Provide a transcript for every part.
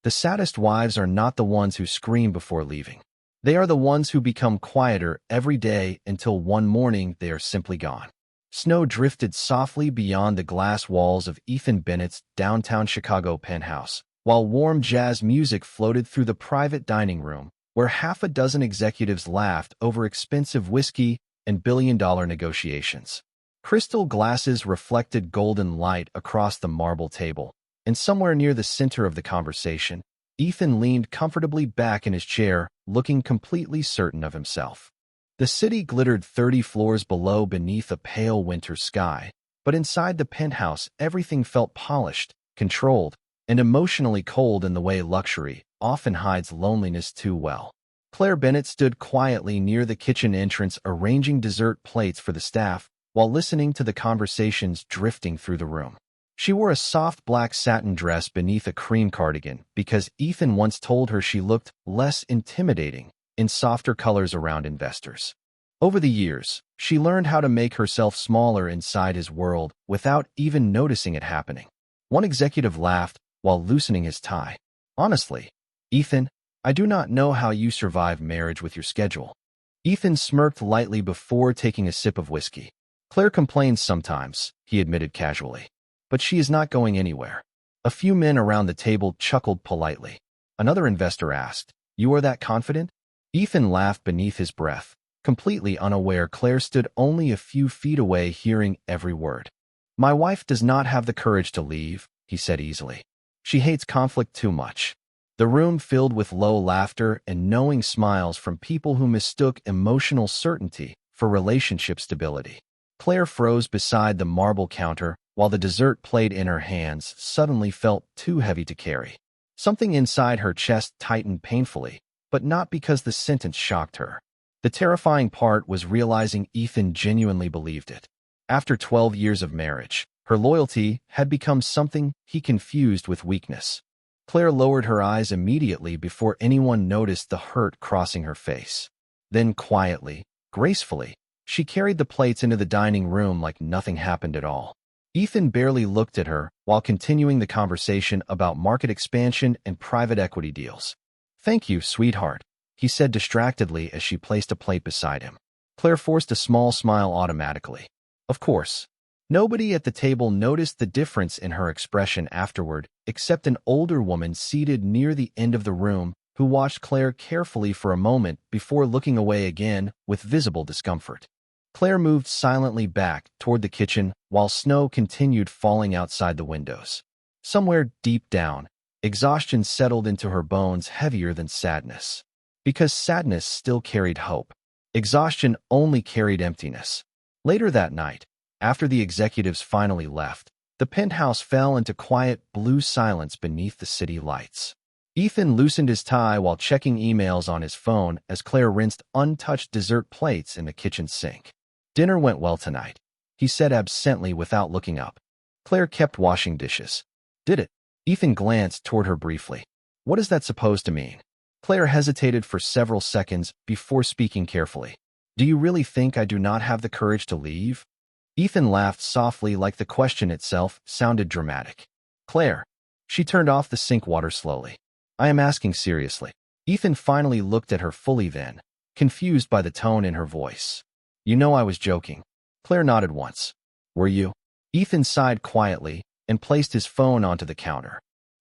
The saddest wives are not the ones who scream before leaving. They are the ones who become quieter every day until one morning they are simply gone. Snow drifted softly beyond the glass walls of Ethan Bennett's downtown Chicago penthouse, while warm jazz music floated through the private dining room, where half a dozen executives laughed over expensive whiskey and billion-dollar negotiations. Crystal glasses reflected golden light across the marble table, and somewhere near the center of the conversation, Ethan leaned comfortably back in his chair, looking completely certain of himself. The city glittered 30 floors below beneath a pale winter sky, but inside the penthouse everything felt polished, controlled, and emotionally cold in the way luxury often hides loneliness too well. Claire Bennett stood quietly near the kitchen entrance arranging dessert plates for the staff while listening to the conversations drifting through the room. She wore a soft black satin dress beneath a cream cardigan because Ethan once told her she looked less intimidating in softer colors around investors. Over the years, she learned how to make herself smaller inside his world without even noticing it happening. One executive laughed while loosening his tie. "Honestly, Ethan, I do not know how you survive marriage with your schedule." Ethan smirked lightly before taking a sip of whiskey. "Claire complains sometimes," he admitted casually. "But she is not going anywhere." A few men around the table chuckled politely. Another investor asked, "You are that confident?" Ethan laughed beneath his breath, completely unaware Claire stood only a few feet away hearing every word. "My wife does not have the courage to leave," he said easily. "She hates conflict too much." The room filled with low laughter and knowing smiles from people who mistook emotional certainty for relationship stability. Claire froze beside the marble counter while the dessert plate in her hands suddenly felt too heavy to carry. Something inside her chest tightened painfully, but not because the sentence shocked her. The terrifying part was realizing Ethan genuinely believed it. After 12 years of marriage, her loyalty had become something he confused with weakness. Claire lowered her eyes immediately before anyone noticed the hurt crossing her face. Then quietly, gracefully, she carried the plates into the dining room like nothing happened at all. Ethan barely looked at her while continuing the conversation about market expansion and private equity deals. "Thank you, sweetheart," he said distractedly as she placed a plate beside him. Claire forced a small smile automatically. Of course. Nobody at the table noticed the difference in her expression afterward, except an older woman seated near the end of the room who watched Claire carefully for a moment before looking away again with visible discomfort. Claire moved silently back toward the kitchen while snow continued falling outside the windows. Somewhere deep down, exhaustion settled into her bones heavier than sadness. Because sadness still carried hope. Exhaustion only carried emptiness. Later that night, after the executives finally left, the penthouse fell into quiet blue silence beneath the city lights. Ethan loosened his tie while checking emails on his phone as Claire rinsed untouched dessert plates in the kitchen sink. "Dinner went well tonight," he said absently without looking up. Claire kept washing dishes. "Did it?" Ethan glanced toward her briefly. "What is that supposed to mean?" Claire hesitated for several seconds before speaking carefully. "Do you really think I do not have the courage to leave?" Ethan laughed softly like the question itself sounded dramatic. "Claire." She turned off the sink water slowly. "I am asking seriously." Ethan finally looked at her fully then, confused by the tone in her voice. "You know I was joking." Claire nodded once. "Were you?" Ethan sighed quietly and placed his phone onto the counter.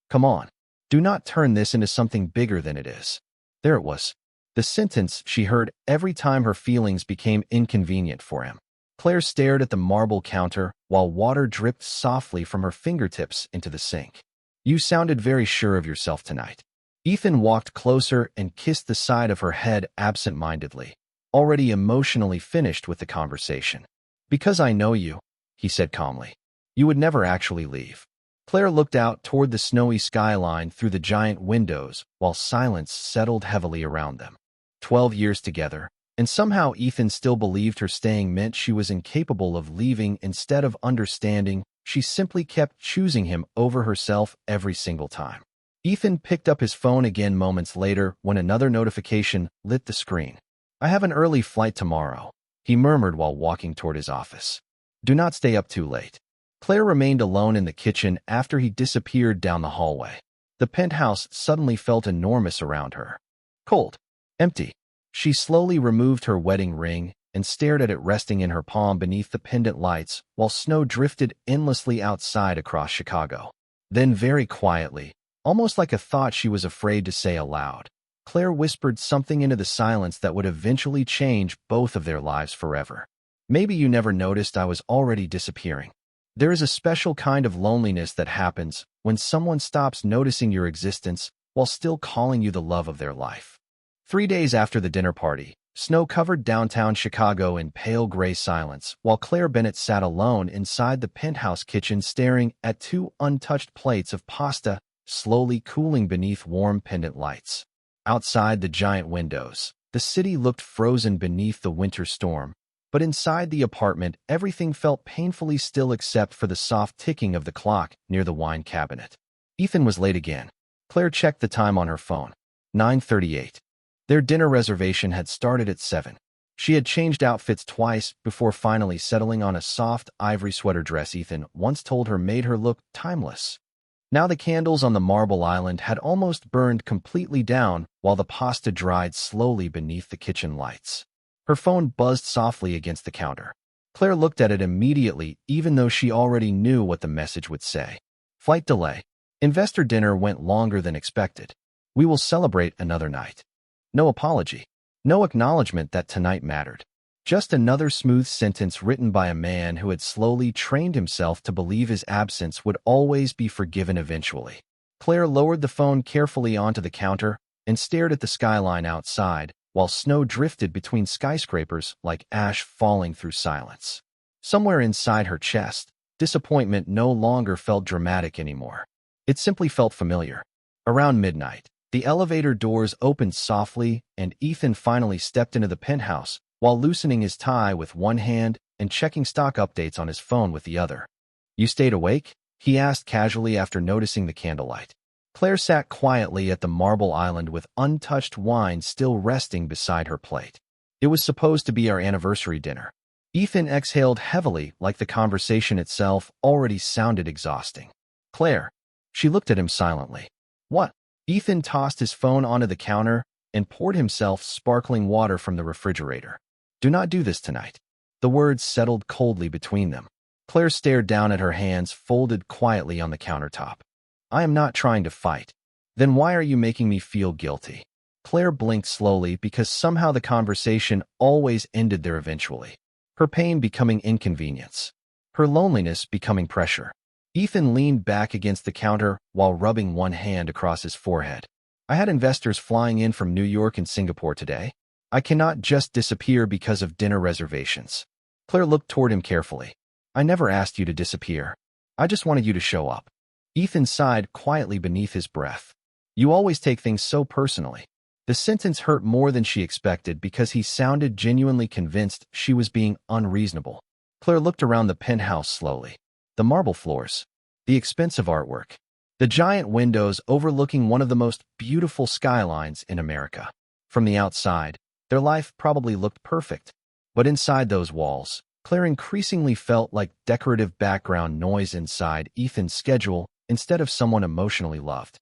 "Come on. Do not turn this into something bigger than it is." There it was. The sentence she heard every time her feelings became inconvenient for him. Claire stared at the marble counter while water dripped softly from her fingertips into the sink. "You sounded very sure of yourself tonight." Ethan walked closer and kissed the side of her head absent-mindedly, already emotionally finished with the conversation. "Because I know you," he said calmly. "You would never actually leave." Claire looked out toward the snowy skyline through the giant windows while silence settled heavily around them. 12 years together, and somehow Ethan still believed her staying meant she was incapable of leaving. Instead of understanding, she simply kept choosing him over herself every single time. Ethan picked up his phone again moments later when another notification lit the screen. "I have an early flight tomorrow," he murmured while walking toward his office. "Do not stay up too late." Claire remained alone in the kitchen after he disappeared down the hallway. The penthouse suddenly felt enormous around her. Cold. Empty. She slowly removed her wedding ring and stared at it resting in her palm beneath the pendant lights while snow drifted endlessly outside across Chicago. Then very quietly, almost like a thought she was afraid to say aloud, Claire whispered something into the silence that would eventually change both of their lives forever. Maybe you never noticed I was already disappearing. There is a special kind of loneliness that happens when someone stops noticing your existence while still calling you the love of their life. 3 days after the dinner party, snow covered downtown Chicago in pale gray silence, while Claire Bennett sat alone inside the penthouse kitchen staring at 2 untouched plates of pasta slowly cooling beneath warm pendant lights. Outside the giant windows, the city looked frozen beneath the winter storm, but inside the apartment everything felt painfully still except for the soft ticking of the clock near the wine cabinet. Ethan was late again. Claire checked the time on her phone. 9:38. Their dinner reservation had started at 7. She had changed outfits twice before finally settling on a soft ivory sweater dress Ethan once told her made her look timeless. Now the candles on the marble island had almost burned completely down while the pasta dried slowly beneath the kitchen lights. Her phone buzzed softly against the counter. Claire looked at it immediately, even though she already knew what the message would say. Flight delay. Investor dinner went longer than expected. We will celebrate another night. No apology. No acknowledgement that tonight mattered. Just another smooth sentence written by a man who had slowly trained himself to believe his absence would always be forgiven eventually. Claire lowered the phone carefully onto the counter and stared at the skyline outside, while snow drifted between skyscrapers like ash falling through silence. Somewhere inside her chest, disappointment no longer felt dramatic anymore. It simply felt familiar. Around midnight, the elevator doors opened softly and Ethan finally stepped into the penthouse while loosening his tie with one hand and checking stock updates on his phone with the other. "You stayed awake?" he asked casually after noticing the candlelight. Claire sat quietly at the marble island with untouched wine still resting beside her plate. It was supposed to be our anniversary dinner. Ethan exhaled heavily like the conversation itself already sounded exhausting. "Claire." She looked at him silently. "What?" Ethan tossed his phone onto the counter and poured himself sparkling water from the refrigerator. "Do not do this tonight." The words settled coldly between them. Claire stared down at her hands folded quietly on the countertop. "I am not trying to fight." "Then why are you making me feel guilty?" Claire blinked slowly because somehow the conversation always ended there eventually. Her pain becoming inconvenience. Her loneliness becoming pressure. Ethan leaned back against the counter while rubbing one hand across his forehead. "I had investors flying in from New York and Singapore today. I cannot just disappear because of dinner reservations." Claire looked toward him carefully. "I never asked you to disappear. I just wanted you to show up." Ethan sighed quietly beneath his breath. "You always take things so personally." The sentence hurt more than she expected because he sounded genuinely convinced she was being unreasonable. Claire looked around the penthouse slowly. The marble floors. The expensive artwork. The giant windows overlooking one of the most beautiful skylines in America. From the outside, their life probably looked perfect. But inside those walls, Claire increasingly felt like decorative background noise inside Ethan's schedule instead of someone emotionally loved.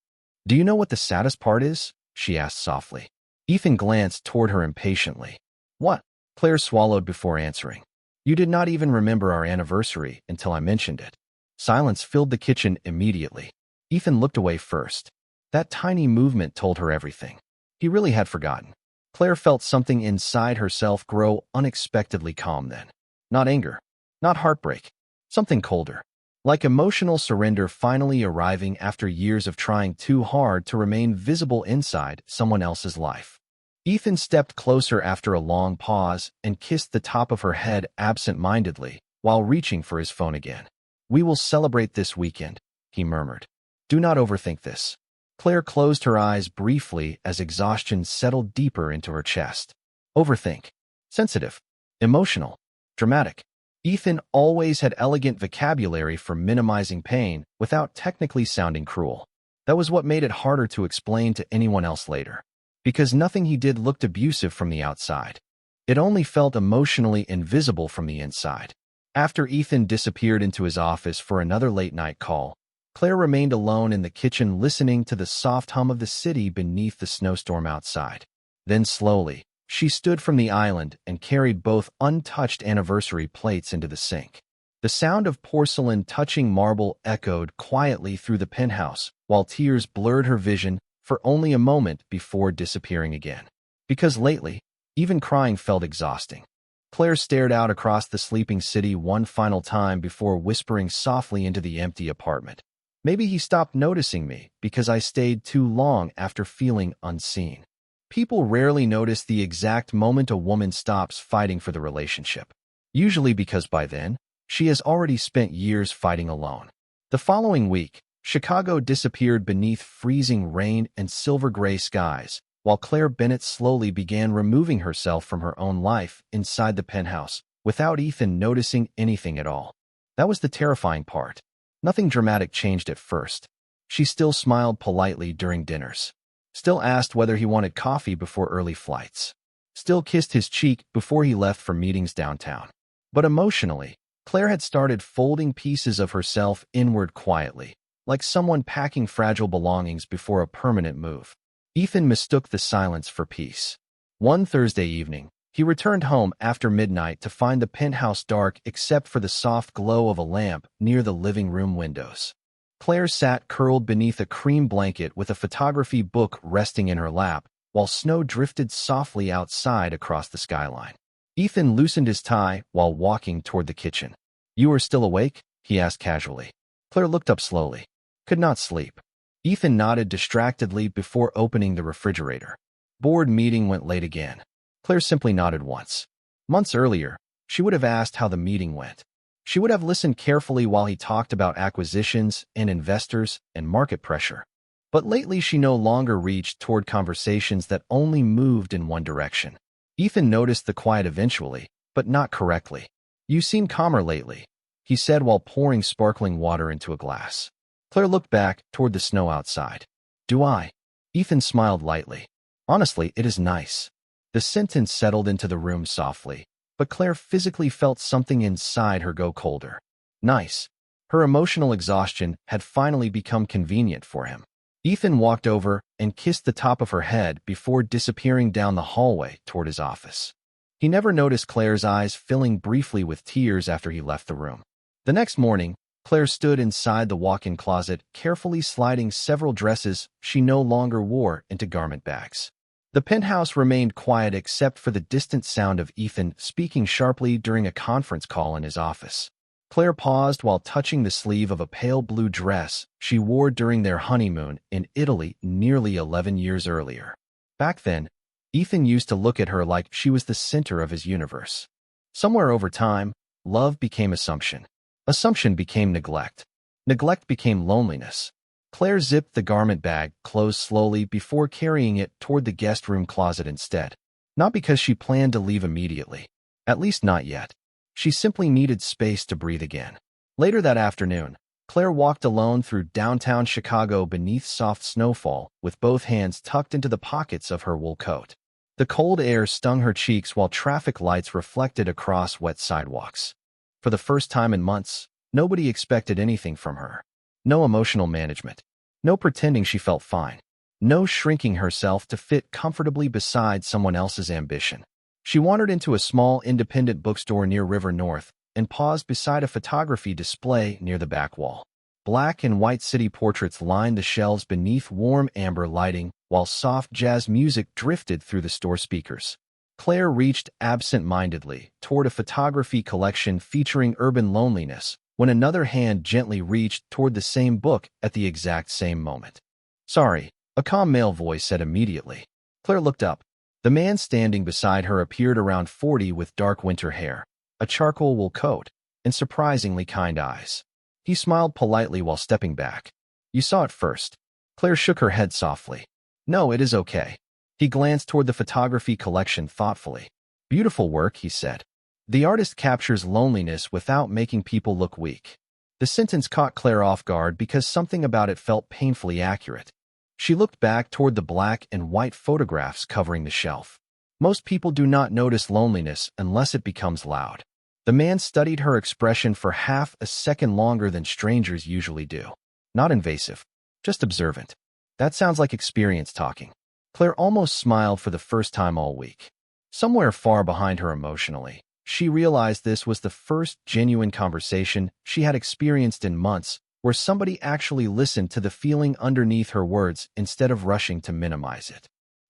"Do you know what the saddest part is?" she asked softly. Ethan glanced toward her impatiently. "What?" Claire swallowed before answering. "You did not even remember our anniversary until I mentioned it." Silence filled the kitchen immediately. Ethan looked away first. That tiny movement told her everything. He really had forgotten. Claire felt something inside herself grow unexpectedly calm then. Not anger. Not heartbreak. Something colder. Like emotional surrender finally arriving after years of trying too hard to remain visible inside someone else's life. Ethan stepped closer after a long pause and kissed the top of her head absent-mindedly while reaching for his phone again. "We will celebrate this weekend," he murmured. "Do not overthink this." Claire closed her eyes briefly as exhaustion settled deeper into her chest. Overthink. Sensitive. Emotional. Dramatic. Ethan always had elegant vocabulary for minimizing pain without technically sounding cruel. That was what made it harder to explain to anyone else later. Because nothing he did looked abusive from the outside. It only felt emotionally invisible from the inside. After Ethan disappeared into his office for another late-night call, Claire remained alone in the kitchen listening to the soft hum of the city beneath the snowstorm outside. Then slowly, she stood from the island and carried both untouched anniversary plates into the sink. The sound of porcelain touching marble echoed quietly through the penthouse, while tears blurred her vision for only a moment before disappearing again. Because lately, even crying felt exhausting. Claire stared out across the sleeping city one final time before whispering softly into the empty apartment. Maybe he stopped noticing me because I stayed too long after feeling unseen. People rarely notice the exact moment a woman stops fighting for the relationship. Usually because by then, she has already spent years fighting alone. The following week, Chicago disappeared beneath freezing rain and silver-gray skies, while Claire Bennett slowly began removing herself from her own life inside the penthouse, without Ethan noticing anything at all. That was the terrifying part. Nothing dramatic changed at first. She still smiled politely during dinners. Still asked whether he wanted coffee before early flights. Still kissed his cheek before he left for meetings downtown. But emotionally, Claire had started folding pieces of herself inward quietly, like someone packing fragile belongings before a permanent move. Ethan mistook the silence for peace. One Thursday evening, he returned home after midnight to find the penthouse dark except for the soft glow of a lamp near the living room windows. Claire sat curled beneath a cream blanket with a photography book resting in her lap, while snow drifted softly outside across the skyline. Ethan loosened his tie while walking toward the kitchen. "You are still awake?" he asked casually. Claire looked up slowly. "Could not sleep." Ethan nodded distractedly before opening the refrigerator. "Board meeting went late again." Claire simply nodded once. Months earlier, she would have asked how the meeting went. She would have listened carefully while he talked about acquisitions and investors and market pressure. But lately she no longer reached toward conversations that only moved in one direction. Ethan noticed the quiet eventually, but not correctly. "You seem calmer lately," he said while pouring sparkling water into a glass. Claire looked back toward the snow outside. "Do I?" Ethan smiled lightly. "Honestly, it is nice." The sentence settled into the room softly, but Claire physically felt something inside her go colder. Nice. Her emotional exhaustion had finally become convenient for him. Ethan walked over and kissed the top of her head before disappearing down the hallway toward his office. He never noticed Claire's eyes filling briefly with tears after he left the room. The next morning, Claire stood inside the walk-in closet, carefully sliding several dresses she no longer wore into garment bags. The penthouse remained quiet except for the distant sound of Ethan speaking sharply during a conference call in his office. Claire paused while touching the sleeve of a pale blue dress she wore during their honeymoon in Italy nearly 11 years earlier. Back then, Ethan used to look at her like she was the center of his universe. Somewhere over time, love became assumption. Assumption became neglect. Neglect became loneliness. Claire zipped the garment bag closed slowly before carrying it toward the guest room closet instead. Not because she planned to leave immediately. At least not yet. She simply needed space to breathe again. Later that afternoon, Claire walked alone through downtown Chicago beneath soft snowfall, with both hands tucked into the pockets of her wool coat. The cold air stung her cheeks while traffic lights reflected across wet sidewalks. For the first time in months, nobody expected anything from her. No emotional management. No pretending she felt fine. No shrinking herself to fit comfortably beside someone else's ambition. She wandered into a small independent bookstore near River North and paused beside a photography display near the back wall. Black and white city portraits lined the shelves beneath warm amber lighting, while soft jazz music drifted through the store speakers. Claire reached absent-mindedly toward a photography collection featuring urban loneliness, when another hand gently reached toward the same book at the exact same moment. "Sorry," a calm male voice said immediately. Claire looked up. The man standing beside her appeared around 40 with dark winter hair, a charcoal wool coat, and surprisingly kind eyes. He smiled politely while stepping back. "You saw it first." Claire shook her head softly. "No, it is okay." He glanced toward the photography collection thoughtfully. "Beautiful work," he said. "The artist captures loneliness without making people look weak." The sentence caught Claire off guard because something about it felt painfully accurate. She looked back toward the black and white photographs covering the shelf. Most people do not notice loneliness unless it becomes loud. The man studied her expression for half a second longer than strangers usually do. Not invasive, just observant. That sounds like experience talking. Claire almost smiled for the first time all week. Somewhere far behind her emotionally, she realized this was the first genuine conversation she had experienced in months where somebody actually listened to the feeling underneath her words instead of rushing to minimize it.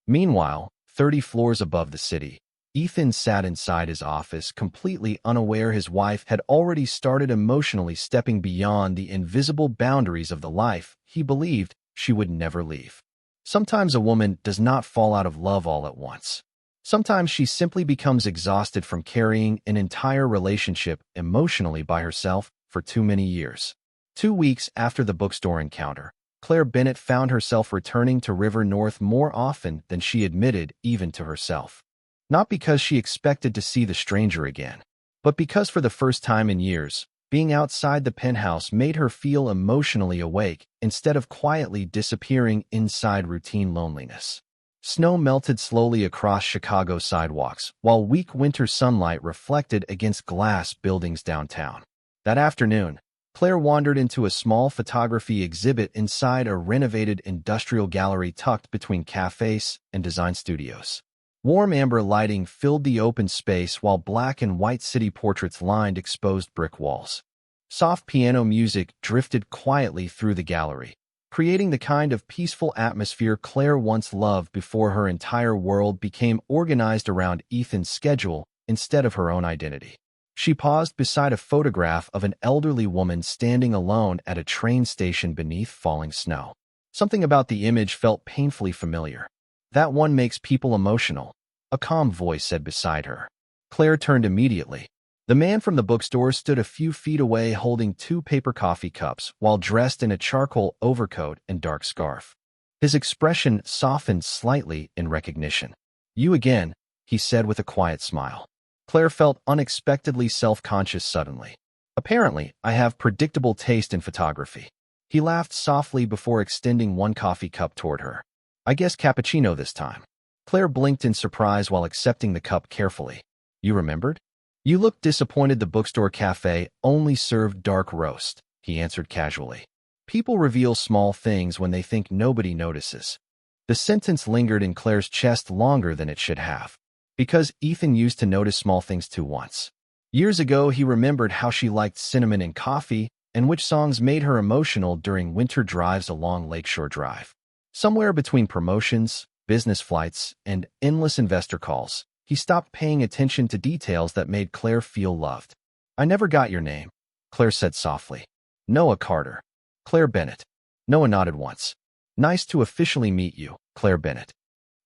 Meanwhile, 30 floors above the city, Ethan sat inside his office, completely unaware his wife had already started emotionally stepping beyond the invisible boundaries of the life he believed she would never leave. Sometimes a woman does not fall out of love all at once. Sometimes she simply becomes exhausted from carrying an entire relationship emotionally by herself for too many years. 2 weeks after the bookstore encounter, Claire Bennett found herself returning to River North more often than she admitted even to herself. Not because she expected to see the stranger again, but because for the first time in years, being outside the penthouse made her feel emotionally awake instead of quietly disappearing inside routine loneliness. Snow melted slowly across Chicago sidewalks, while weak winter sunlight reflected against glass buildings downtown. That afternoon, Claire wandered into a small photography exhibit inside a renovated industrial gallery tucked between cafes and design studios. Warm amber lighting filled the open space while black and white city portraits lined exposed brick walls. Soft piano music drifted quietly through the gallery, creating the kind of peaceful atmosphere Claire once loved before her entire world became organized around Ethan's schedule instead of her own identity. She paused beside a photograph of an elderly woman standing alone at a train station beneath falling snow. Something about the image felt painfully familiar. "That one makes people emotional," a calm voice said beside her. Claire turned immediately. The man from the bookstore stood a few feet away holding 2 paper coffee cups while dressed in a charcoal overcoat and dark scarf. His expression softened slightly in recognition. "You again," he said with a quiet smile. Claire felt unexpectedly self-conscious suddenly. "Apparently, I have predictable taste in photography." He laughed softly before extending 1 coffee cup toward her. "I guess cappuccino this time." Claire blinked in surprise while accepting the cup carefully. "You remembered?" "You looked disappointed the bookstore cafe only served dark roast," he answered casually. "People reveal small things when they think nobody notices." The sentence lingered in Claire's chest longer than it should have. Because Ethan used to notice small things too once. Years ago, he remembered how she liked cinnamon in coffee and which songs made her emotional during winter drives along Lakeshore Drive. Somewhere between promotions, business flights, and endless investor calls, he stopped paying attention to details that made Claire feel loved. "I never got your name," Claire said softly. "Noah Carter." "Claire Bennett." Noah nodded once. "Nice to officially meet you, Claire Bennett."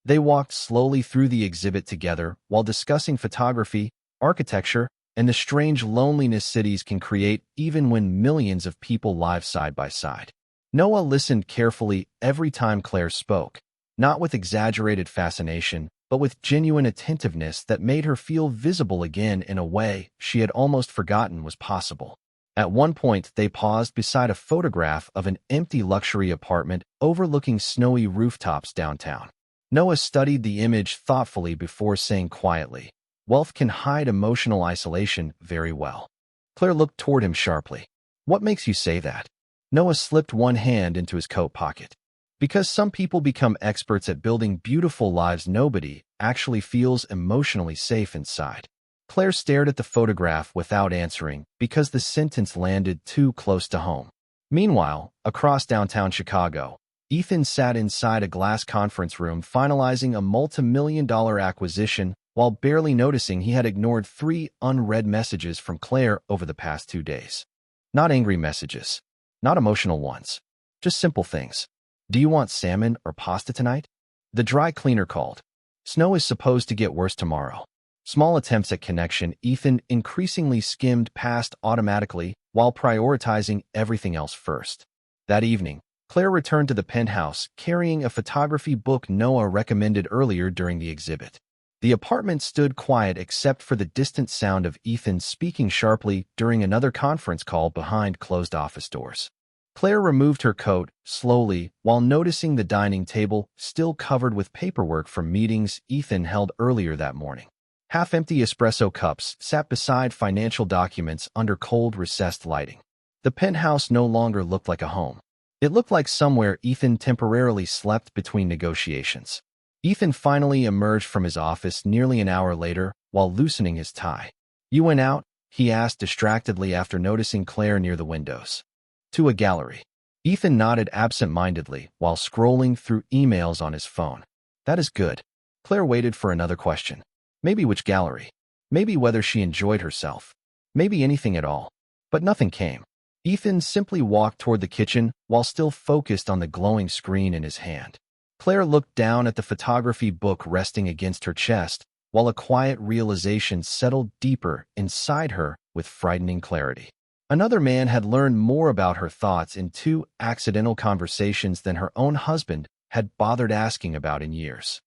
They walked slowly through the exhibit together while discussing photography, architecture, and the strange loneliness cities can create even when millions of people live side by side. Noah listened carefully every time Claire spoke, not with exaggerated fascination, but with genuine attentiveness that made her feel visible again in a way she had almost forgotten was possible. At one point, they paused beside a photograph of an empty luxury apartment overlooking snowy rooftops downtown. Noah studied the image thoughtfully before saying quietly, "Wealth can hide emotional isolation very well." Claire looked toward him sharply. "What makes you say that?" Noah slipped one hand into his coat pocket. "Because some people become experts at building beautiful lives nobody actually feels emotionally safe inside." Claire stared at the photograph without answering because the sentence landed too close to home. Meanwhile, across downtown Chicago, Ethan sat inside a glass conference room finalizing a multi-million-dollar acquisition while barely noticing he had ignored 3 unread messages from Claire over the past 2 days. Not angry messages. Not emotional ones. Just simple things. "Do you want salmon or pasta tonight?" The dry cleaner called. "Snow is supposed to get worse tomorrow." Small attempts at connection, Ethan increasingly skimmed past automatically while prioritizing everything else first. That evening, Claire returned to the penthouse carrying a photography book Noah recommended earlier during the exhibit. The apartment stood quiet except for the distant sound of Ethan speaking sharply during another conference call behind closed office doors. Claire removed her coat slowly while noticing the dining table still covered with paperwork from meetings Ethan held earlier that morning. Half-empty espresso cups sat beside financial documents under cold, recessed lighting. The penthouse no longer looked like a home. It looked like somewhere Ethan temporarily slept between negotiations. Ethan finally emerged from his office nearly an hour later while loosening his tie. "You went out?" he asked distractedly after noticing Claire near the windows. "To a gallery." Ethan nodded absent-mindedly while scrolling through emails on his phone. "That is good." Claire waited for another question. Maybe which gallery. Maybe whether she enjoyed herself. Maybe anything at all. But nothing came. Ethan simply walked toward the kitchen while still focused on the glowing screen in his hand. Claire looked down at the photography book resting against her chest, while a quiet realization settled deeper inside her with frightening clarity. Another man had learned more about her thoughts in 2 accidental conversations than her own husband had bothered asking about in years.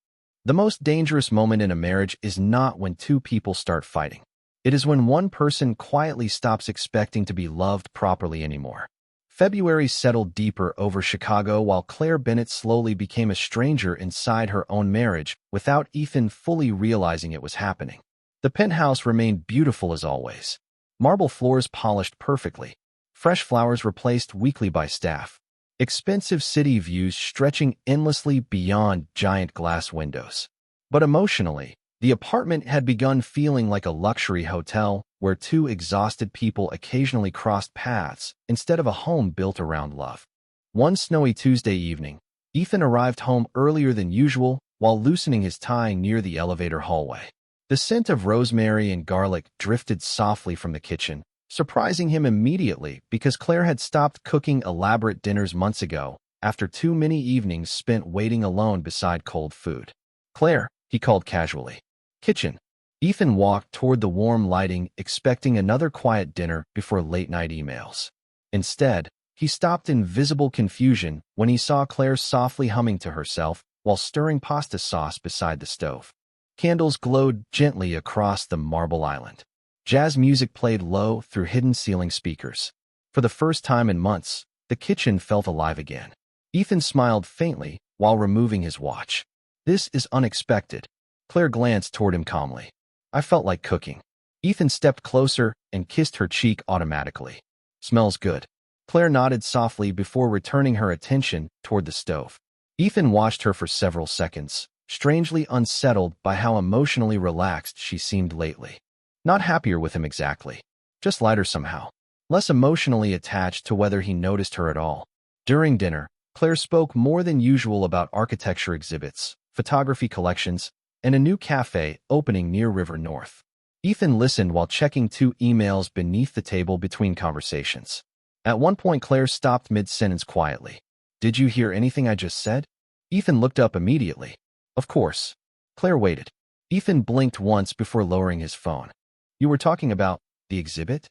The most dangerous moment in a marriage is not when 2 people start fighting. It is when one person quietly stops expecting to be loved properly anymore. February settled deeper over Chicago while Claire Bennett slowly became a stranger inside her own marriage without Ethan fully realizing it was happening. The penthouse remained beautiful as always. Marble floors polished perfectly. Fresh flowers replaced weekly by staff. Expensive city views stretching endlessly beyond giant glass windows. But emotionally, the apartment had begun feeling like a luxury hotel where 2 exhausted people occasionally crossed paths instead of a home built around love. One snowy Tuesday evening, Ethan arrived home earlier than usual while loosening his tie near the elevator hallway. The scent of rosemary and garlic drifted softly from the kitchen, surprising him immediately because Claire had stopped cooking elaborate dinners months ago after too many evenings spent waiting alone beside cold food. "Claire," he called casually. "Kitchen." Ethan walked toward the warm lighting, expecting another quiet dinner before late-night emails. Instead, he stopped in visible confusion when he saw Claire softly humming to herself while stirring pasta sauce beside the stove. Candles glowed gently across the marble island. Jazz music played low through hidden ceiling speakers. For the first time in months, the kitchen felt alive again. Ethan smiled faintly while removing his watch. "This is unexpected." Claire glanced toward him calmly. "I felt like cooking." Ethan stepped closer and kissed her cheek automatically. "Smells good." Claire nodded softly before returning her attention toward the stove. Ethan watched her for several seconds, strangely unsettled by how emotionally relaxed she seemed lately. Not happier with him exactly, just lighter somehow, less emotionally attached to whether he noticed her at all. During dinner, Claire spoke more than usual about architecture exhibits, photography collections, and a new cafe opening near River North. Ethan listened while checking 2 emails beneath the table between conversations. At one point, Claire stopped mid-sentence quietly. "Did you hear anything I just said?" Ethan looked up immediately. "Of course." Claire waited. Ethan blinked once before lowering his phone. "You were talking about the exhibit?"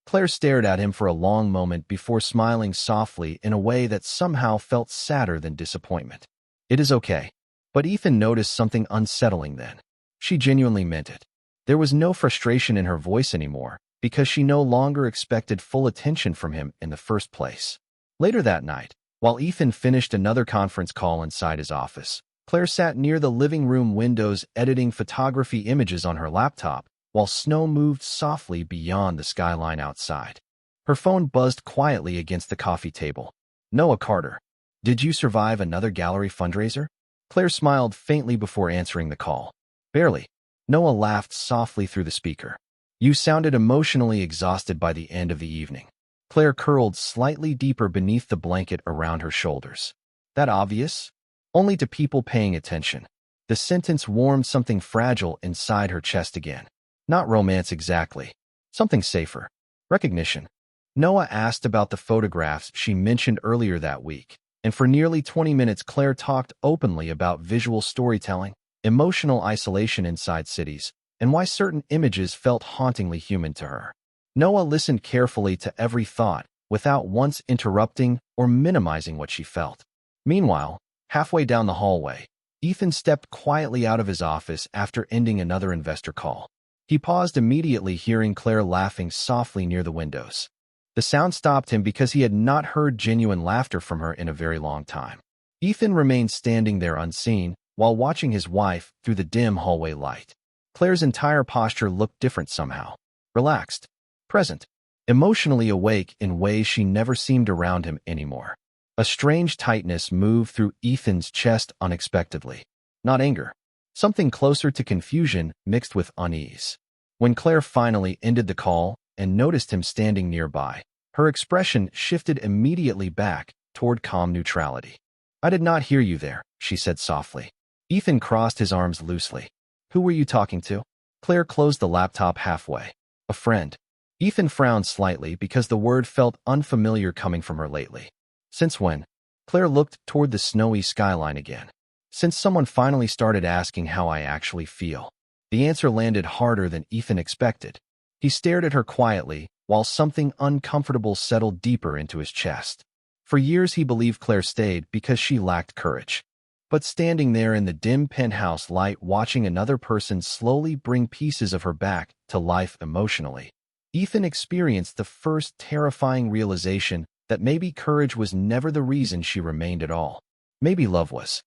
Claire stared at him for a long moment before smiling softly in a way that somehow felt sadder than disappointment. "It is okay." But Ethan noticed something unsettling then. She genuinely meant it. There was no frustration in her voice anymore, because she no longer expected full attention from him in the first place. Later that night, while Ethan finished another conference call inside his office, Claire sat near the living room windows editing photography images on her laptop, while snow moved softly beyond the skyline outside. Her phone buzzed quietly against the coffee table. "Noah Carter. Did you survive another gallery fundraiser?" Claire smiled faintly before answering the call. "Barely." Noah laughed softly through the speaker. "You sounded emotionally exhausted by the end of the evening." Claire curled slightly deeper beneath the blanket around her shoulders. "That obvious?" Only to people paying attention. The sentence warmed something fragile inside her chest again. Not romance exactly. Something safer. Recognition. Noah asked about the photographs she mentioned earlier that week, and for nearly 20 minutes Claire talked openly about visual storytelling, emotional isolation inside cities, and why certain images felt hauntingly human to her. Noah listened carefully to every thought, without once interrupting or minimizing what she felt. Meanwhile, halfway down the hallway, Ethan stepped quietly out of his office after ending another investor call. He paused immediately, hearing Claire laughing softly near the windows. The sound stopped him because he had not heard genuine laughter from her in a very long time. Ethan remained standing there unseen, while watching his wife through the dim hallway light. Claire's entire posture looked different somehow. Relaxed. Present. Emotionally awake in ways she never seemed around him anymore. A strange tightness moved through Ethan's chest unexpectedly. Not anger. Something closer to confusion mixed with unease. When Claire finally ended the call and noticed him standing nearby, her expression shifted immediately back toward calm neutrality. "I did not hear you there," she said softly. Ethan crossed his arms loosely. "Who were you talking to?" Claire closed the laptop halfway. "A friend." Ethan frowned slightly because the word felt unfamiliar coming from her lately. "Since when?" Claire looked toward the snowy skyline again. "Since someone finally started asking how I actually feel." The answer landed harder than Ethan expected. He stared at her quietly, while something uncomfortable settled deeper into his chest. For years he believed Claire stayed because she lacked courage. But standing there in the dim penthouse light watching another person slowly bring pieces of her back to life emotionally, Ethan experienced the first terrifying realization that maybe courage was never the reason she remained at all. Maybe love was.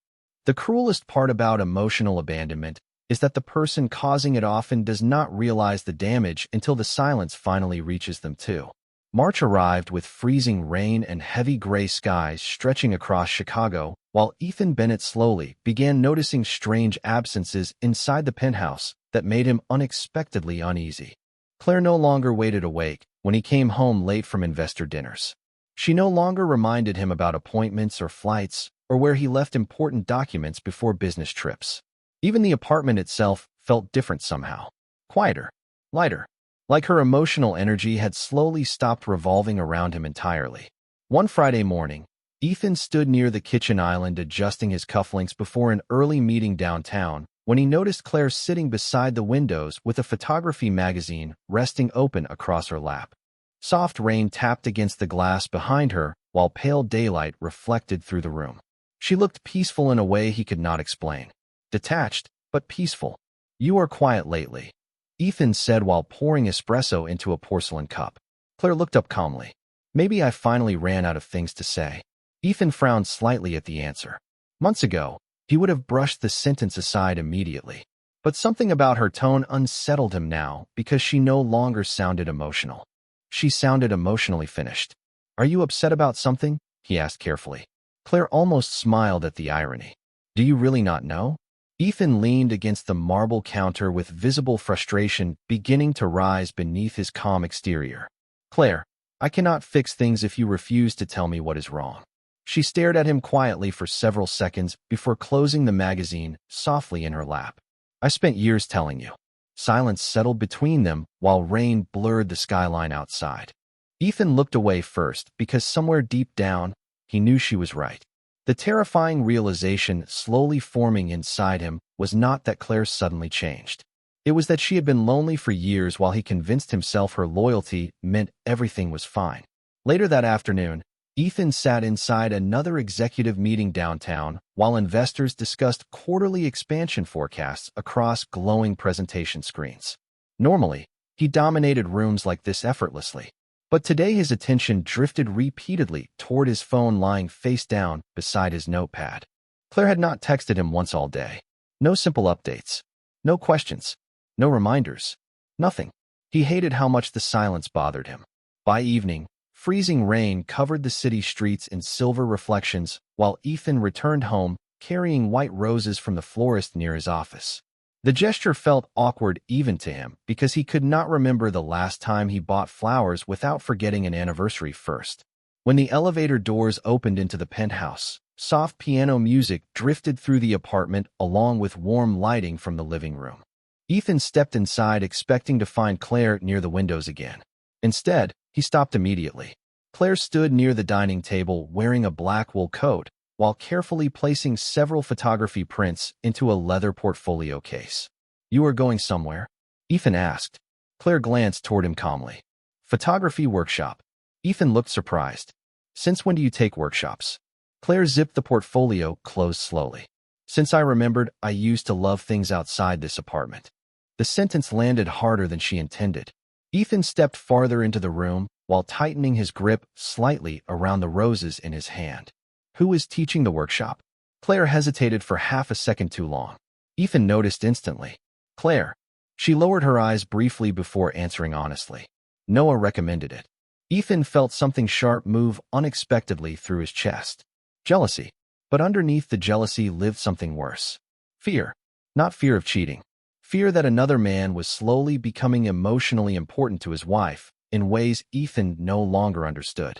The cruelest part about emotional abandonment is that the person causing it often does not realize the damage until the silence finally reaches them too. March arrived with freezing rain and heavy gray skies stretching across Chicago, while Ethan Bennett slowly began noticing strange absences inside the penthouse that made him unexpectedly uneasy. Claire no longer waited awake when he came home late from investor dinners. She no longer reminded him about appointments or flights or where he left important documents before business trips. Even the apartment itself felt different somehow. Quieter, lighter, like her emotional energy had slowly stopped revolving around him entirely. One Friday morning, Ethan stood near the kitchen island adjusting his cufflinks before an early meeting downtown when he noticed Claire sitting beside the windows with a photography magazine resting open across her lap. Soft rain tapped against the glass behind her while pale daylight reflected through the room. She looked peaceful in a way he could not explain. Detached, but peaceful. "You are quiet lately," Ethan said while pouring espresso into a porcelain cup. Claire looked up calmly. "Maybe I finally ran out of things to say." Ethan frowned slightly at the answer. Months ago, he would have brushed the sentence aside immediately. But something about her tone unsettled him now because she no longer sounded emotional. She sounded emotionally finished. "Are you upset about something?" he asked carefully. Claire almost smiled at the irony. "Do you really not know?" Ethan leaned against the marble counter with visible frustration beginning to rise beneath his calm exterior. "Claire, I cannot fix things if you refuse to tell me what is wrong." She stared at him quietly for several seconds before closing the magazine softly in her lap. "I spent years telling you." Silence settled between them while rain blurred the skyline outside. Ethan looked away first because somewhere deep down, he knew she was right. The terrifying realization slowly forming inside him was not that Claire suddenly changed. It was that she had been lonely for years while he convinced himself her loyalty meant everything was fine. Later that afternoon, Ethan sat inside another executive meeting downtown while investors discussed quarterly expansion forecasts across glowing presentation screens. Normally, he dominated rooms like this effortlessly. But today his attention drifted repeatedly toward his phone lying face down beside his notepad. Claire had not texted him once all day. No simple updates. No questions. No reminders. Nothing. He hated how much the silence bothered him. By evening, freezing rain covered the city streets in silver reflections while Ethan returned home carrying white roses from the florist near his office. The gesture felt awkward even to him because he could not remember the last time he bought flowers without forgetting an anniversary first. When the elevator doors opened into the penthouse, soft piano music drifted through the apartment along with warm lighting from the living room. Ethan stepped inside expecting to find Claire near the windows again. Instead, he stopped immediately. Claire stood near the dining table wearing a black wool coat, while carefully placing several photography prints into a leather portfolio case. "You are going somewhere?" Ethan asked. Claire glanced toward him calmly. "Photography workshop." Ethan looked surprised. "Since when do you take workshops?" Claire zipped the portfolio closed slowly. "Since I remembered, I used to love things outside this apartment." The sentence landed harder than she intended. Ethan stepped farther into the room while tightening his grip slightly around the roses in his hand. "Who is teaching the workshop?" Claire hesitated for half a second too long. Ethan noticed instantly. "Claire." She lowered her eyes briefly before answering honestly. "Noah recommended it." Ethan felt something sharp move unexpectedly through his chest. Jealousy. But underneath the jealousy lived something worse. Fear. Not fear of cheating. Fear that another man was slowly becoming emotionally important to his wife in ways Ethan no longer understood.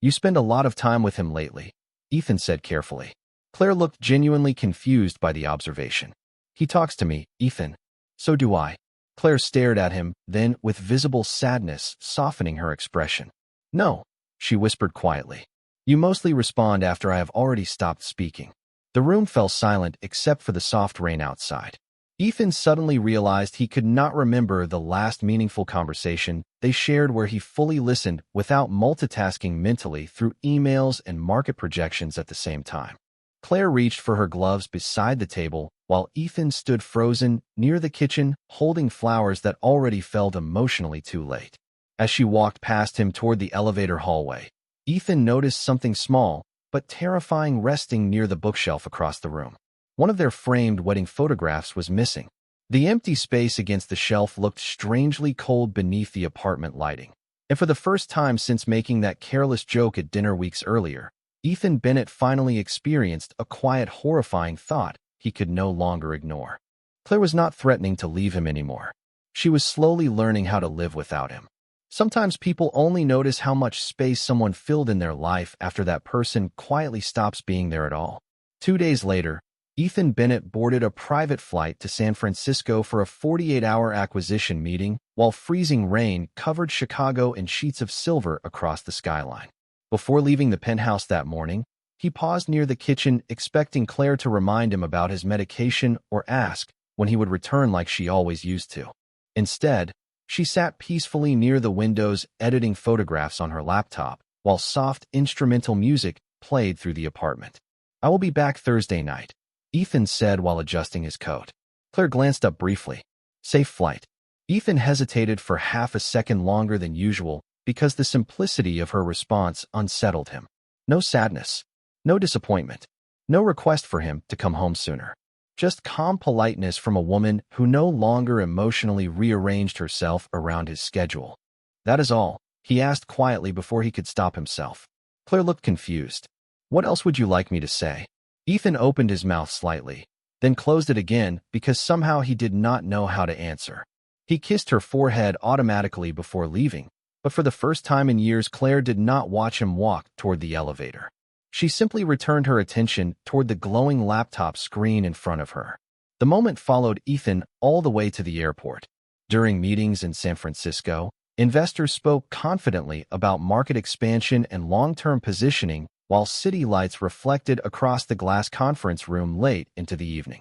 You spend a lot of time with him lately, Ethan said carefully. Claire looked genuinely confused by the observation. He talks to me, Ethan. So do I. Claire stared at him, then, with visible sadness, softening her expression. No, she whispered quietly. You mostly respond after I have already stopped speaking. The room fell silent except for the soft rain outside. Ethan suddenly realized he could not remember the last meaningful conversation they shared where he fully listened without multitasking mentally through emails and market projections at the same time. Claire reached for her gloves beside the table while Ethan stood frozen near the kitchen, holding flowers that already felt emotionally too late. As she walked past him toward the elevator hallway, Ethan noticed something small but terrifying resting near the bookshelf across the room. One of their framed wedding photographs was missing. The empty space against the shelf looked strangely cold beneath the apartment lighting. And for the first time since making that careless joke at dinner weeks earlier, Ethan Bennett finally experienced a quiet, horrifying thought he could no longer ignore. Claire was not threatening to leave him anymore. She was slowly learning how to live without him. Sometimes people only notice how much space someone filled in their life after that person quietly stops being there at all. 2 days later, Ethan Bennett boarded a private flight to San Francisco for a 48-hour acquisition meeting while freezing rain covered Chicago in sheets of silver across the skyline. Before leaving the penthouse that morning, he paused near the kitchen expecting Claire to remind him about his medication or ask when he would return like she always used to. Instead, she sat peacefully near the windows editing photographs on her laptop while soft instrumental music played through the apartment. I will be back Thursday night, Ethan said while adjusting his coat. Claire glanced up briefly. Safe flight. Ethan hesitated for half a second longer than usual because the simplicity of her response unsettled him. No sadness. No disappointment. No request for him to come home sooner. Just calm politeness from a woman who no longer emotionally rearranged herself around his schedule. That is all, he asked quietly before he could stop himself. Claire looked confused. What else would you like me to say? Ethan opened his mouth slightly, then closed it again because somehow he did not know how to answer. He kissed her forehead automatically before leaving, but for the first time in years Claire did not watch him walk toward the elevator. She simply returned her attention toward the glowing laptop screen in front of her. The moment followed Ethan all the way to the airport. During meetings in San Francisco, investors spoke confidently about market expansion and long-term positioning while city lights reflected across the glass conference room late into the evening.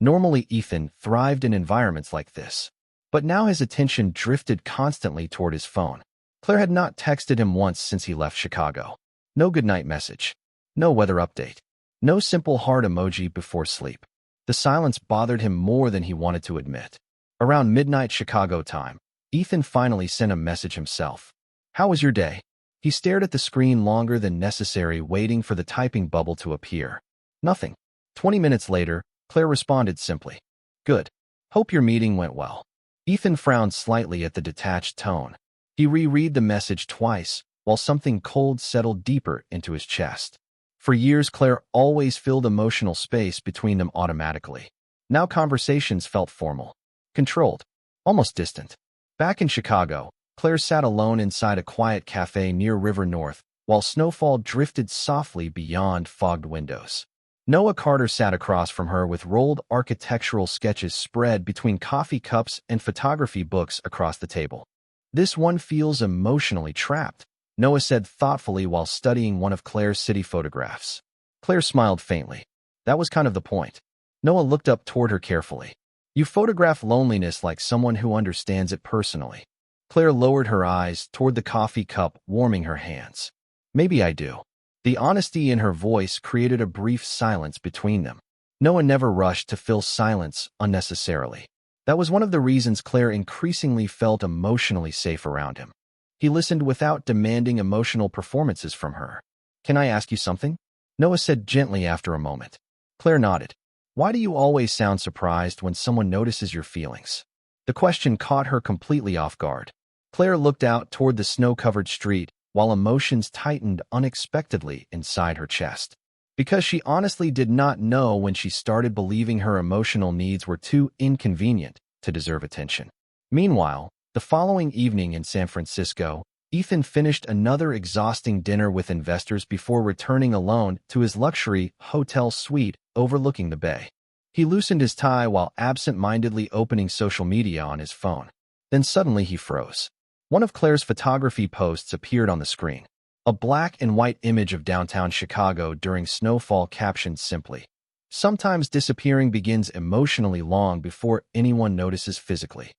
Normally, Ethan thrived in environments like this, but now his attention drifted constantly toward his phone. Claire had not texted him once since he left Chicago. No goodnight message. No weather update. No simple heart emoji before sleep. The silence bothered him more than he wanted to admit. Around midnight Chicago time, Ethan finally sent a message himself. How was your day? He stared at the screen longer than necessary, waiting for the typing bubble to appear. Nothing. 20 minutes later, Claire responded simply. Good. Hope your meeting went well. Ethan frowned slightly at the detached tone. He reread the message twice, while something cold settled deeper into his chest. For years, Claire always filled emotional space between them automatically. Now conversations felt formal, controlled, almost distant. Back in Chicago, Claire sat alone inside a quiet cafe near River North, while snowfall drifted softly beyond fogged windows. Noah Carter sat across from her with rolled architectural sketches spread between coffee cups and photography books across the table. This one feels emotionally trapped, Noah said thoughtfully while studying one of Claire's city photographs. Claire smiled faintly. That was kind of the point. Noah looked up toward her carefully. You photograph loneliness like someone who understands it personally. Claire lowered her eyes toward the coffee cup, warming her hands. Maybe I do. The honesty in her voice created a brief silence between them. Noah never rushed to fill silence unnecessarily. That was one of the reasons Claire increasingly felt emotionally safe around him. He listened without demanding emotional performances from her. Can I ask you something? Noah said gently after a moment. Claire nodded. Why do you always sound surprised when someone notices your feelings? The question caught her completely off guard. Claire looked out toward the snow-covered street, while emotions tightened unexpectedly inside her chest. Because she honestly did not know when she started believing her emotional needs were too inconvenient to deserve attention. Meanwhile, the following evening in San Francisco, Ethan finished another exhausting dinner with investors before returning alone to his luxury hotel suite overlooking the bay. He loosened his tie while absent-mindedly opening social media on his phone. Then suddenly he froze. One of Claire's photography posts appeared on the screen. A black and white image of downtown Chicago during snowfall captioned simply, "Sometimes disappearing begins emotionally long before anyone notices physically."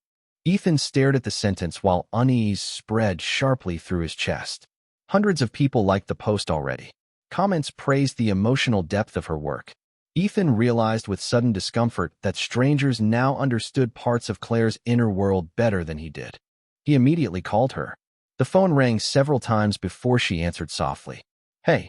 Ethan stared at the sentence while unease spread sharply through his chest. Hundreds of people liked the post already. Comments praised the emotional depth of her work. Ethan realized with sudden discomfort that strangers now understood parts of Claire's inner world better than he did. He immediately called her. The phone rang several times before she answered softly. "Hey."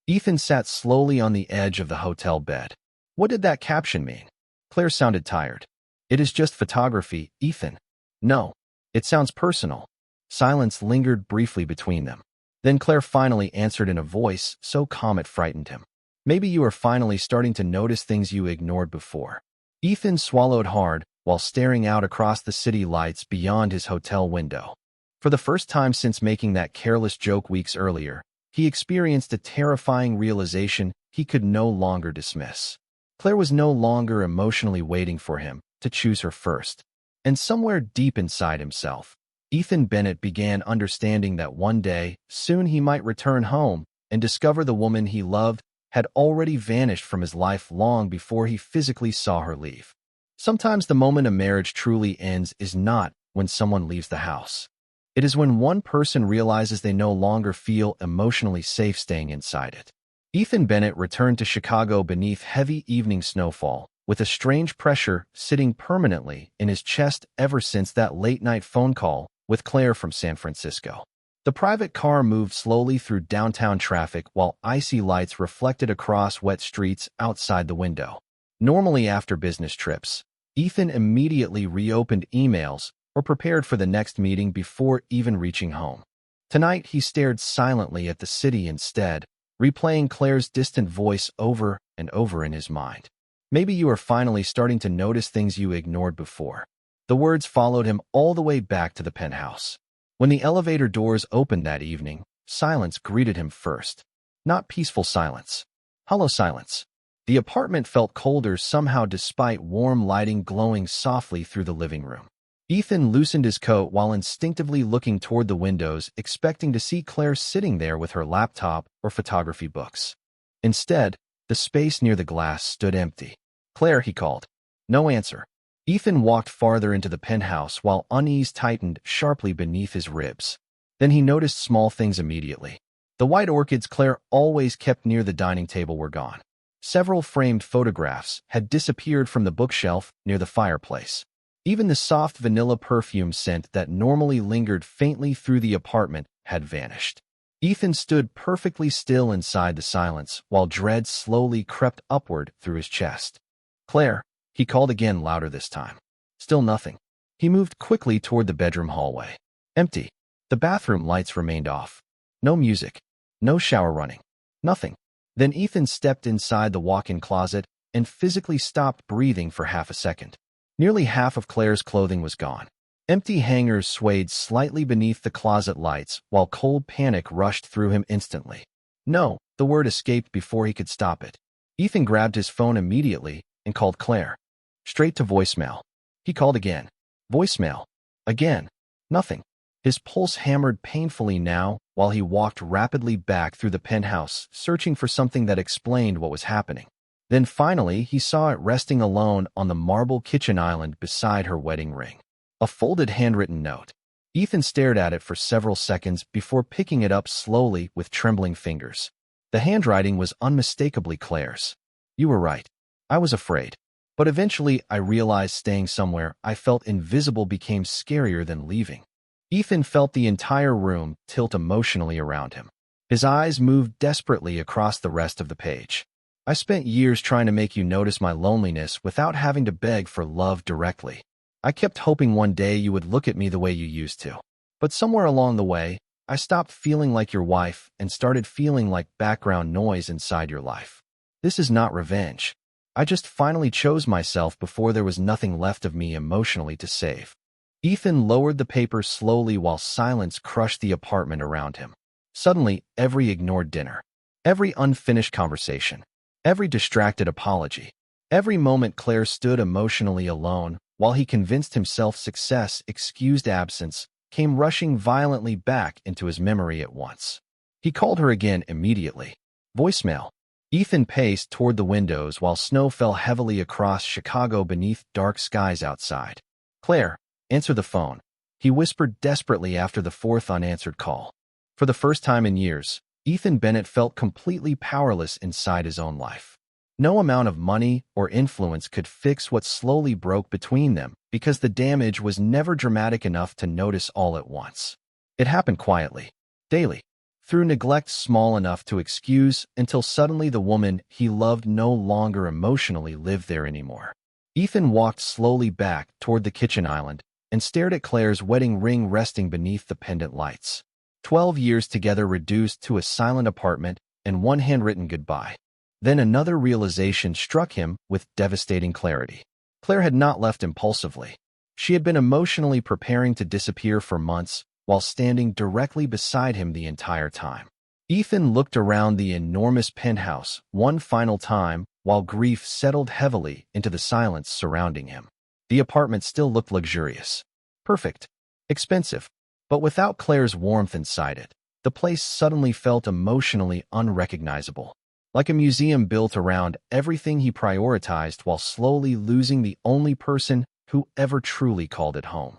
Ethan sat slowly on the edge of the hotel bed. What did that caption mean? Claire sounded tired. "It is just photography, Ethan." "No. It sounds personal." Silence lingered briefly between them. Then Claire finally answered in a voice so calm it frightened him. "Maybe you are finally starting to notice things you ignored before." Ethan swallowed hard while staring out across the city lights beyond his hotel window. For the first time since making that careless joke weeks earlier, he experienced a terrifying realization he could no longer dismiss. Claire was no longer emotionally waiting for him to choose her first. And somewhere deep inside himself, Ethan Bennett began understanding that one day, soon he might return home and discover the woman he loved had already vanished from his life long before he physically saw her leave. Sometimes the moment a marriage truly ends is not when someone leaves the house. It is when one person realizes they no longer feel emotionally safe staying inside it. Ethan Bennett returned to Chicago beneath heavy evening snowfall, with a strange pressure sitting permanently in his chest ever since that late-night phone call with Claire from San Francisco. The private car moved slowly through downtown traffic while icy lights reflected across wet streets outside the window. Normally after business trips, Ethan immediately reopened emails or prepared for the next meeting before even reaching home. Tonight, he stared silently at the city instead, replaying Claire's distant voice over and over in his mind. "Maybe you are finally starting to notice things you ignored before." The words followed him all the way back to the penthouse. When the elevator doors opened that evening, silence greeted him first. Not peaceful silence. Hollow silence. The apartment felt colder somehow despite warm lighting glowing softly through the living room. Ethan loosened his coat while instinctively looking toward the windows, expecting to see Claire sitting there with her laptop or photography books. Instead, the space near the glass stood empty. "Claire," he called. No answer. Ethan walked farther into the penthouse while unease tightened sharply beneath his ribs. Then he noticed small things immediately. The white orchids Claire always kept near the dining table were gone. Several framed photographs had disappeared from the bookshelf near the fireplace. Even the soft vanilla perfume scent that normally lingered faintly through the apartment had vanished. Ethan stood perfectly still inside the silence while dread slowly crept upward through his chest. "Claire," he called again, louder this time. Still nothing. He moved quickly toward the bedroom hallway. Empty. The bathroom lights remained off. No music. No shower running. Nothing. Then Ethan stepped inside the walk-in closet and physically stopped breathing for half a second. Nearly half of Claire's clothing was gone. Empty hangers swayed slightly beneath the closet lights while cold panic rushed through him instantly. "No," the word escaped before he could stop it. Ethan grabbed his phone immediately and called Claire. Straight to voicemail. He called again. Voicemail. Again. Nothing. His pulse hammered painfully now while he walked rapidly back through the penthouse, searching for something that explained what was happening. Then finally, he saw it resting alone on the marble kitchen island beside her wedding ring. A folded handwritten note. Ethan stared at it for several seconds before picking it up slowly with trembling fingers. The handwriting was unmistakably Claire's. "You were right. I was afraid. But eventually I realized staying somewhere I felt invisible became scarier than leaving." Ethan felt the entire room tilt emotionally around him. His eyes moved desperately across the rest of the page. "I spent years trying to make you notice my loneliness without having to beg for love directly. I kept hoping one day you would look at me the way you used to. But somewhere along the way, I stopped feeling like your wife and started feeling like background noise inside your life. This is not revenge. I just finally chose myself before there was nothing left of me emotionally to save." Ethan lowered the paper slowly while silence crushed the apartment around him. Suddenly, every ignored dinner, every unfinished conversation, every distracted apology, every moment Claire stood emotionally alone while he convinced himself success excused absence, came rushing violently back into his memory at once. He called her again immediately. Voicemail. Ethan paced toward the windows while snow fell heavily across Chicago beneath dark skies outside. "Claire, answer the phone," he whispered desperately after the fourth unanswered call. For the first time in years, Ethan Bennett felt completely powerless inside his own life. No amount of money or influence could fix what slowly broke between them because the damage was never dramatic enough to notice all at once. It happened quietly, daily, through neglect small enough to excuse until suddenly the woman he loved no longer emotionally lived there anymore. Ethan walked slowly back toward the kitchen island and stared at Claire's wedding ring resting beneath the pendant lights. 12 years together reduced to a silent apartment and one handwritten goodbye. Then another realization struck him with devastating clarity. Claire had not left impulsively. She had been emotionally preparing to disappear for months while standing directly beside him the entire time. Ethan looked around the enormous penthouse one final time while grief settled heavily into the silence surrounding him. The apartment still looked luxurious, perfect, expensive, but without Claire's warmth inside it, the place suddenly felt emotionally unrecognizable. Like a museum built around everything he prioritized while slowly losing the only person who ever truly called it home.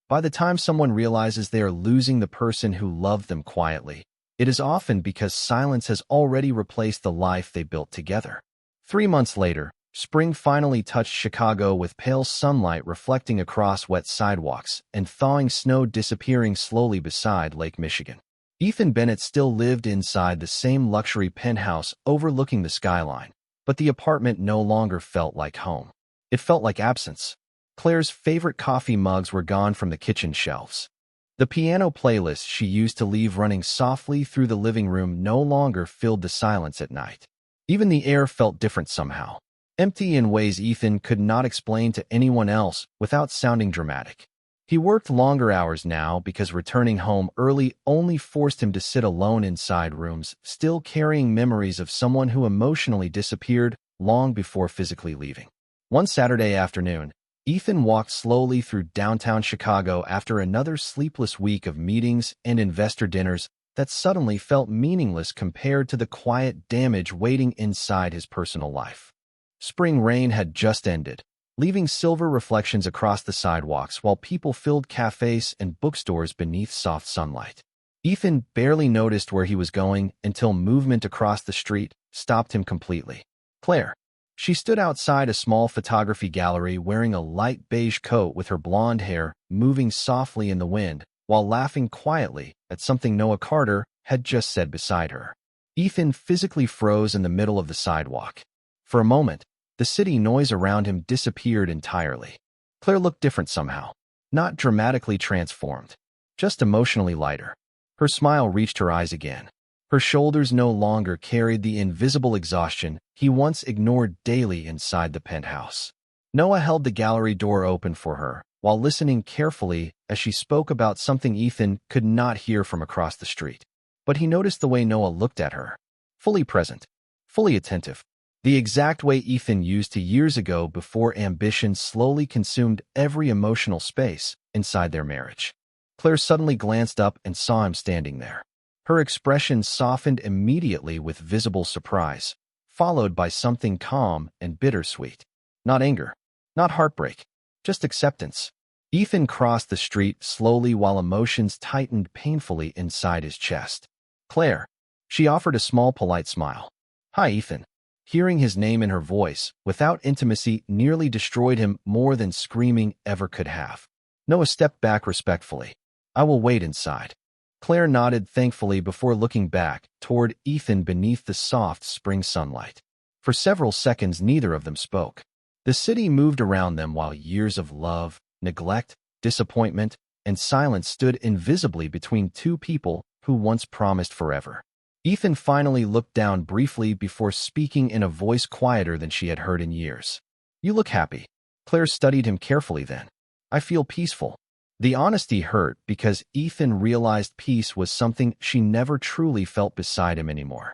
By the time someone realizes they are losing the person who loved them quietly, it is often because silence has already replaced the life they built together. 3 months later, spring finally touched Chicago with pale sunlight reflecting across wet sidewalks and thawing snow disappearing slowly beside Lake Michigan. Ethan Bennett still lived inside the same luxury penthouse overlooking the skyline, but the apartment no longer felt like home. It felt like absence. Claire's favorite coffee mugs were gone from the kitchen shelves. The piano playlist she used to leave running softly through the living room no longer filled the silence at night. Even the air felt different somehow, empty in ways Ethan could not explain to anyone else without sounding dramatic. He worked longer hours now because returning home early only forced him to sit alone inside rooms, still carrying memories of someone who emotionally disappeared long before physically leaving. One Saturday afternoon, Ethan walked slowly through downtown Chicago after another sleepless week of meetings and investor dinners that suddenly felt meaningless compared to the quiet damage waiting inside his personal life. Spring rain had just ended, leaving silver reflections across the sidewalks while people filled cafes and bookstores beneath soft sunlight. Ethan barely noticed where he was going until movement across the street stopped him completely. Claire. She stood outside a small photography gallery wearing a light beige coat with her blonde hair moving softly in the wind while laughing quietly at something Noah Carter had just said beside her. Ethan physically froze in the middle of the sidewalk. For a moment, the city noise around him disappeared entirely. Claire looked different somehow, not dramatically transformed, just emotionally lighter. Her smile reached her eyes again. Her shoulders no longer carried the invisible exhaustion he once ignored daily inside the penthouse. Noah held the gallery door open for her, while listening carefully as she spoke about something Ethan could not hear from across the street. But he noticed the way Noah looked at her. Fully present, fully attentive. The exact way Ethan used to years ago before ambition slowly consumed every emotional space inside their marriage. Claire suddenly glanced up and saw him standing there. Her expression softened immediately with visible surprise, followed by something calm and bittersweet. Not anger, not heartbreak, just acceptance. Ethan crossed the street slowly while emotions tightened painfully inside his chest. Claire. She offered a small polite smile. Hi, Ethan. Hearing his name in her voice, without intimacy, nearly destroyed him more than screaming ever could have. Noah stepped back respectfully. I will wait inside. Claire nodded thankfully before looking back toward Ethan beneath the soft spring sunlight. For several seconds, neither of them spoke. The city moved around them while years of love, neglect, disappointment, and silence stood invisibly between two people who who once promised forever. Ethan finally looked down briefly before speaking in a voice quieter than she had heard in years. "You look happy." Claire studied him carefully then. "I feel peaceful." The honesty hurt because Ethan realized peace was something she never truly felt beside him anymore.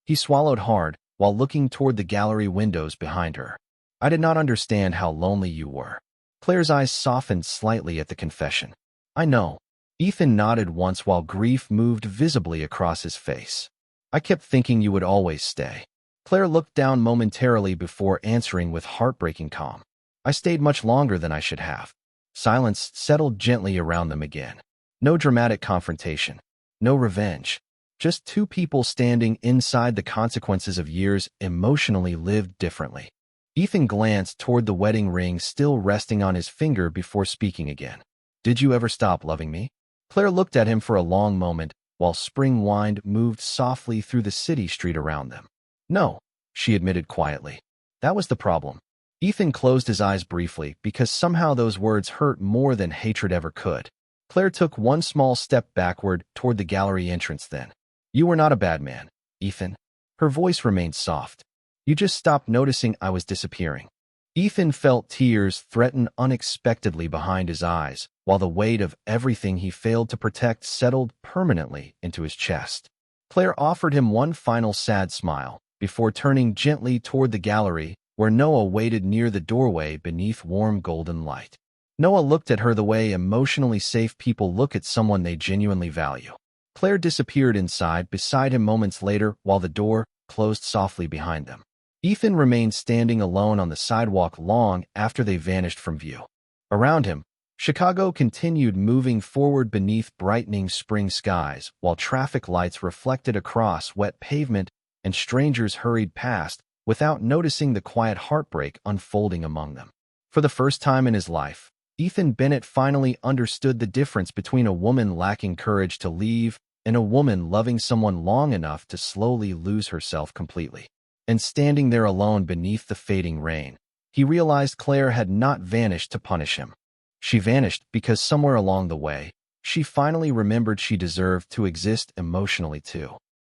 He swallowed hard while looking toward the gallery windows behind her. "I did not understand how lonely you were." Claire's eyes softened slightly at the confession. "I know." Ethan nodded once while grief moved visibly across his face. "I kept thinking you would always stay." Claire looked down momentarily before answering with heartbreaking calm. "I stayed much longer than I should have." Silence settled gently around them again. No dramatic confrontation. No revenge. Just two people standing inside the consequences of years emotionally lived differently. Ethan glanced toward the wedding ring still resting on his finger before speaking again. "Did you ever stop loving me?" Claire looked at him for a long moment while spring wind moved softly through the city street around them. "No," she admitted quietly. "That was the problem." Ethan closed his eyes briefly because somehow those words hurt more than hatred ever could. Claire took one small step backward toward the gallery entrance then. "You were not a bad man, Ethan." Her voice remained soft. "You just stopped noticing I was disappearing." Ethan felt tears threaten unexpectedly behind his eyes, while the weight of everything he failed to protect settled permanently into his chest. Claire offered him one final sad smile before turning gently toward the gallery where Noah waited near the doorway beneath warm golden light. Noah looked at her the way emotionally safe people look at someone they genuinely value. Claire disappeared inside beside him moments later while the door closed softly behind them. Ethan remained standing alone on the sidewalk long after they vanished from view. Around him, Chicago continued moving forward beneath brightening spring skies while traffic lights reflected across wet pavement and strangers hurried past without noticing the quiet heartbreak unfolding among them. For the first time in his life, Ethan Bennett finally understood the difference between a woman lacking courage to leave and a woman loving someone long enough to slowly lose herself completely. And standing there alone beneath the fading rain, he realized Claire had not vanished to punish him. She vanished because somewhere along the way, she finally remembered she deserved to exist emotionally too.